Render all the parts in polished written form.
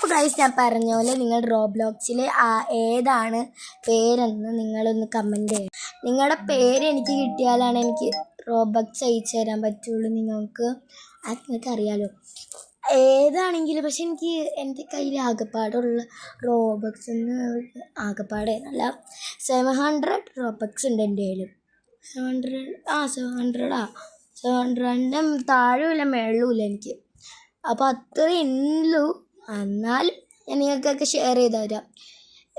അപ്പോൾ ഗൈസ് ഞാൻ പറഞ്ഞ പോലെ നിങ്ങൾ റോബ്ലോക്സിൽ ഏതാണ് പേരെന്ന് നിങ്ങളൊന്ന് കമൻറ്റ് ചെയ്യണം. നിങ്ങളുടെ പേര് എനിക്ക് കിട്ടിയാലാണ് എനിക്ക് റോബക്സ് അയച്ചു തരാൻ പറ്റുള്ളൂ. നിങ്ങൾക്ക് അറിയാലോ ഏതാണെങ്കിലും. പക്ഷെ എനിക്ക് എൻ്റെ കയ്യിൽ ആകെപ്പാടുള്ള റോബക്സ് ആകെപ്പാടെ അല്ല 700 റോബക്സ് ഉണ്ട് എൻ്റെ കയ്യിൽ. 700 താഴെയില്ല മേളിലുമില്ല എനിക്ക്. അപ്പോൾ അത്രയും ഉള്ളൂ. എന്നാലും ഞാൻ നിങ്ങൾക്കൊക്കെ ഷെയർ ചെയ്ത് തരാം.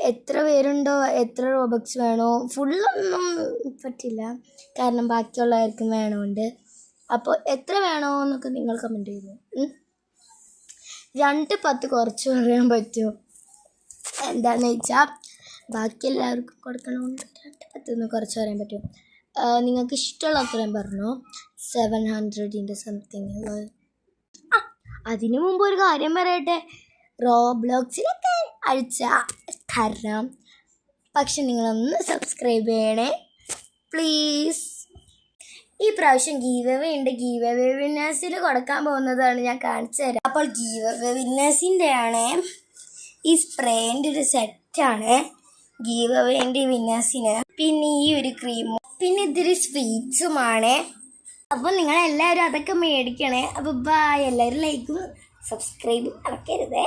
എത്ര പേരുണ്ടോ, എത്ര റോബക്സ് വേണോ, ഫുള്ളൊന്നും പറ്റില്ല കാരണം ബാക്കിയുള്ളവർക്കും വേണമുണ്ട്. അപ്പോൾ എത്ര വേണോ എന്നൊക്കെ നിങ്ങൾ കമൻറ്റ് ചെയ്തു. 2-10 കുറച്ച് പറയാൻ പറ്റുമോ? എന്താണെന്ന് വെച്ചാൽ ബാക്കി എല്ലാവർക്കും കൊടുക്കണമുണ്ട്. 2-10 കുറച്ച് പറയാൻ പറ്റുമോ? നിങ്ങൾക്ക് ഇഷ്ടമുള്ള അത്രയും പറഞ്ഞോ. 700 സംതിങ്. അതിനു മുമ്പ് ഒരു കാര്യം പറയട്ടെ, റോബ്ലോക്സിലൊക്കെ അഴിച്ച തരാം. പക്ഷെ നിങ്ങളൊന്ന് സബ്സ്ക്രൈബ് ചെയ്യണേ പ്ലീസ്. ഈ പ്രാവശ്യം ഗീവ് അവേ ഉണ്ട്. ഗീവ് അവേ വിന്നേഴ്സിൽ കൊടുക്കാൻ പോകുന്നതാണ് ഞാൻ കാണിച്ചു തരാം. അപ്പോൾ ഗീവ് അവേ വിന്നേഴ്സിൻ്റെ ആണ് ഈ സ്പ്രേൻ്റെ ഒരു സെറ്റാണ് ഗീവ് അവേൻ്റെ വിന്നേഴ്സിന്. പിന്നെ ഈ ഒരു ക്രീമും പിന്നെ ഇത്തിരി സ്വീറ്റ്സുമാണ്. അപ്പോൾ നിങ്ങളെല്ലാവരും അതൊക്കെ മേടിക്കണേ. അപ്പോൾ ബൈ. എല്ലാവരും ലൈക്കും സബ്സ്ക്രൈബും മറക്കരുതേ.